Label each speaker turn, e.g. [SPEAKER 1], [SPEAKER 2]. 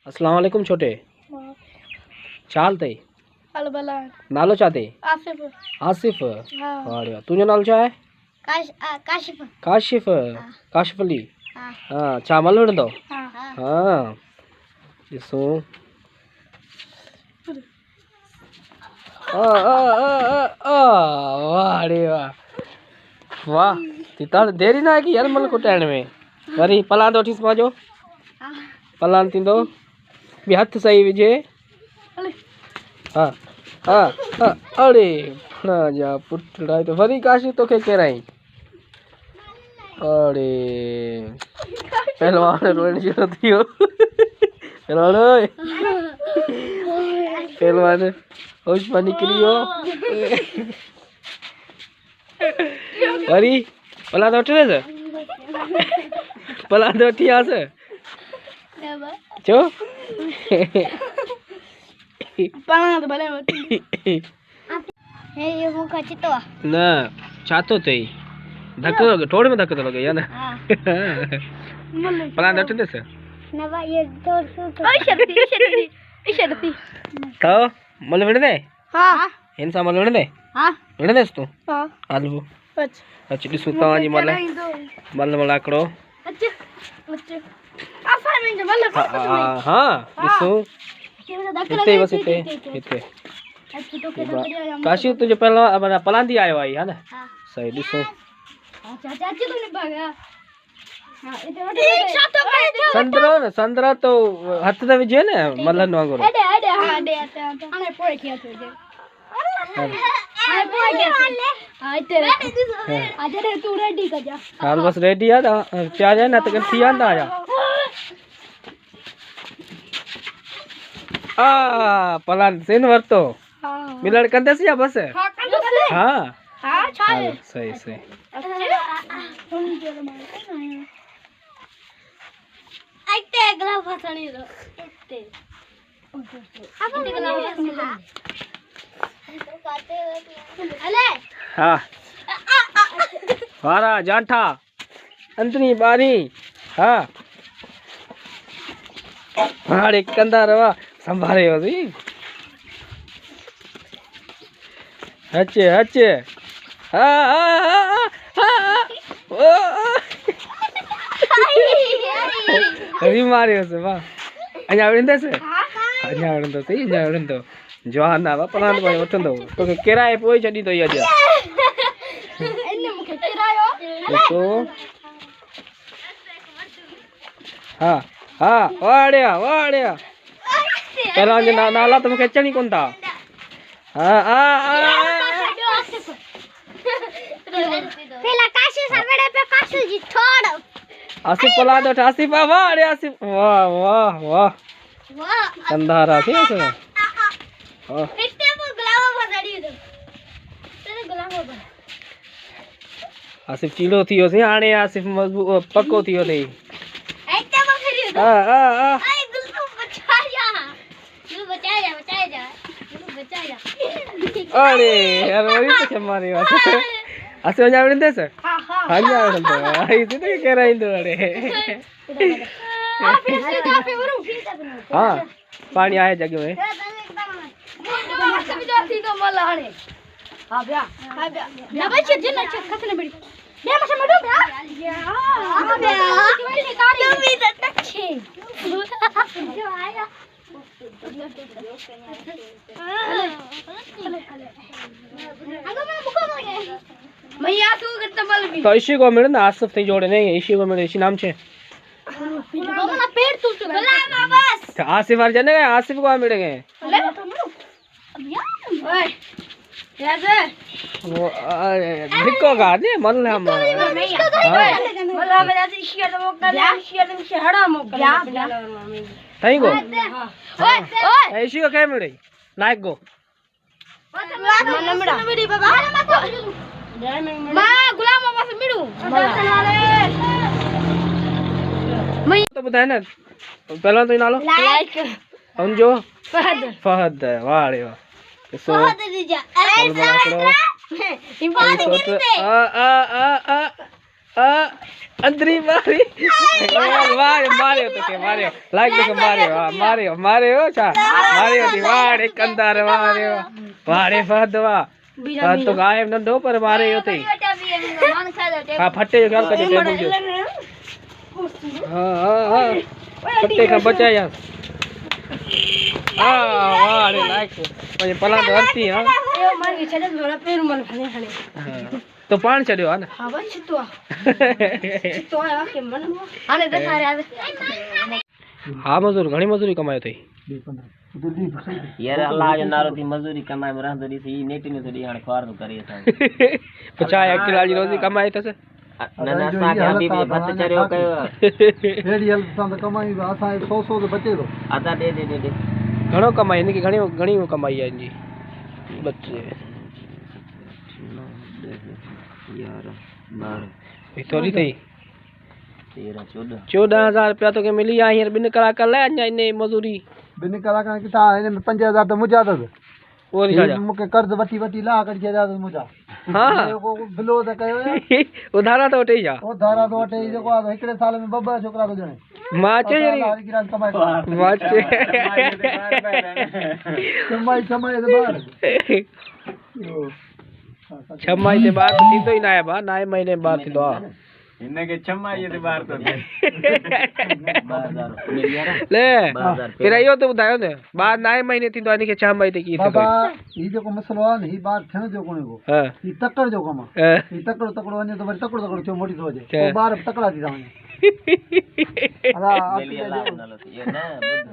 [SPEAKER 1] अस्सलाम वालेकुम छोटे चाल ते
[SPEAKER 2] अलबला
[SPEAKER 1] नालो चाते
[SPEAKER 2] आसिफ
[SPEAKER 1] आसिफ
[SPEAKER 2] हाँ
[SPEAKER 1] वाह तुझो नालो छा है
[SPEAKER 2] काशिफ
[SPEAKER 1] काशिफ काशिफ अली
[SPEAKER 2] हाँ
[SPEAKER 1] हाँ छा मल वणंदो
[SPEAKER 2] हाँ
[SPEAKER 1] हाँ ॾिसो वाह रे वाह वाह तिता देरी ना की यार मल कुटाइण में वरी पलांदो ठीस माजो पलान थींदो बि हथ सही विझे हाँ हाँ हाँ अरे ना जा पुटड़ा तो वरी काशी तो के केराई अरे पहलवान रोइण जो थियो पहलवान ओए पहलवान होश में निकलियो वरी पला तो उठे से पला तो उठिया से चो
[SPEAKER 2] पलान तो भले हे ये मुख चितो
[SPEAKER 1] ना चातो ते धक्को थोड़े में धक्को तो लगे या ना पला तो उठे से
[SPEAKER 2] नवा ये दो शक्ति
[SPEAKER 1] तो मल विणदे
[SPEAKER 2] हाँ
[SPEAKER 1] हिंसा मल विणदे
[SPEAKER 2] हाँ
[SPEAKER 1] विणदेस तू
[SPEAKER 2] हाँ
[SPEAKER 1] आलू
[SPEAKER 2] अच्छा
[SPEAKER 1] अच्छी ॾिसूं तव्हांजी मल मल मलाकड़ो
[SPEAKER 2] अच्छा अच्छा असाइनमेंट मल
[SPEAKER 1] हाँ ॾिसूं हिते बस हिते हिते काशी तुझे पहला पलांदी आयो आई है ना सही ॾिसूं संतरो न संतरा तो हथ ते विझे न मलन वांगुरु हाल बस रेडी है प्याज है ना तो थी आंदा आया आ पलान सेन वरतो मिलड़ कंदस या बस हाँ
[SPEAKER 2] हाँ
[SPEAKER 1] सही सही
[SPEAKER 2] ऐते गला फसणी रो ऐते आपन गला फसणी अले
[SPEAKER 1] हाँ वारा जाठा अंतनी बारी हाँ हाड़े कंदा रवा संभाले होसी अच्छे अच्छे हाँ हाँ हाँ हरी मारे होसे वाह अञा विणंदे से अञा विणंदो सही अञा विणंदो जवान ना वा पलान भाई वठंदो तो के किराए पोइ छडी तो अॼु
[SPEAKER 2] इने मुखे किरायो
[SPEAKER 1] तो हाँ हाँ वाड़िया वाड़िया पहला जे नाला तो मुखे अचणी कोन था हाँ हाँ
[SPEAKER 2] पहला काशी सवेरे पे काशी जी छोड़
[SPEAKER 1] आसिफ पला दो आसिफ वाह रे आसिफ वाह वाह वाह
[SPEAKER 2] वाह
[SPEAKER 1] कंधारा थी से वाह
[SPEAKER 2] इतने वो गुलाब भसड़ी दो तेरे गुलाब भस
[SPEAKER 1] आसिफ चीलो थियो से हाणे आसिफ मजबूत पक्को थियो थे
[SPEAKER 2] इतने भसड़ी दो
[SPEAKER 1] हां हां
[SPEAKER 2] आई गुलाब बचा जा तू बचा जा तू बचा जा
[SPEAKER 1] अरे यार वही तो छमारी बात आसिफ अञा विणंदे से
[SPEAKER 2] हां हां
[SPEAKER 1] अञा विणंदो आई तो कह रही तो अरे हाँ पानी आए जग में तो इसी को मिले ना आसिफ थी जोड़े नहीं इसी को मिले इसी नाम छे आसिफ वार जाने गए आसिफ को मिले गए वो निको का ने मन हम थई गो ऐसी को के मिले लाइक गो तो बताए ना पहला तो नालो हम जो फहद वाह रे वाह
[SPEAKER 2] बहुत दीजा अरे
[SPEAKER 1] आ आ आ आ अंदरी मारी मारियो तो के मारियो लाइक देखो मारियो मारियो छा मारियो थी वाड़ एक अंदर मारियो वाड़े फदवा तो गायब नंढो पर मारियो थी हां फटे जो ख्याल कजे टेबल जो हां फटे का बचाया वाड़े लाइक पजे पला तो हरती हां
[SPEAKER 2] मार के छड़े थोड़ा पैर मल खने खने
[SPEAKER 1] तो पान चढ़ियो है ना
[SPEAKER 2] हां बस छितो है के मन आने देखा रे
[SPEAKER 1] हाँ मजूर घणी मजूरी कमायो थई
[SPEAKER 3] यार अल्लाह जो नारो थी मजूरी कमाए में रहंदो दी सी नेट ने थोड़ी हां ख्वार तो करे था
[SPEAKER 1] 50 किलो जी रोजी कमाई तस
[SPEAKER 3] ना ना सा के अभी भी भत चरियो कयो
[SPEAKER 4] रेडी हेल्प सां त कमाई असां 100 तो बचे थो
[SPEAKER 3] आता दे
[SPEAKER 1] घणो कमाई इनकी घणी कमाई है जी बच्चे
[SPEAKER 3] यार 12
[SPEAKER 1] थोड़ी थई
[SPEAKER 3] 13
[SPEAKER 1] 14,000 रुपया तो के मिली आ हींअर 2 कलाक लाइ अञा इन मजूरी
[SPEAKER 4] 2 कलाक किथां हिन में 5000 त मुंहिंजा अथसि
[SPEAKER 1] और छा
[SPEAKER 4] मूंखे कर्ज़ वठी ला कढी छॾिया अथसि मुंहिंजा
[SPEAKER 1] हाँ
[SPEAKER 4] बिलो त कयो
[SPEAKER 1] उधारा तो वठे जा
[SPEAKER 4] ओ धारा तो वठे जेको आहे हिकिड़े साल में 2 छोकिरा थो ॼणे
[SPEAKER 1] मां चयो यार मां चयो
[SPEAKER 4] छमाई ते ॿार
[SPEAKER 1] छमाई ते ॿार थींदो ई न आहे बा 9 महीने ॿार थींदो आहे
[SPEAKER 3] इनके छमाई ते बार तो 2000
[SPEAKER 1] ले फिर इहो तो ॿुधायो न ॿार 9 महीने थींदो आहे इनखे 6 महीने की थींदो
[SPEAKER 4] बाबा ही जेको मसलो आहे न ही ॿार थियण जो कोन्हे को
[SPEAKER 1] हां
[SPEAKER 4] ही तकड़ जो कमु आहे ही तकड़ो वञे तो वरी तकड़ो छो मोटी थो वञे पोइ ॿार तकड़ा थी था वञनि
[SPEAKER 3] मिली अल्लाह नालो ये ना बुध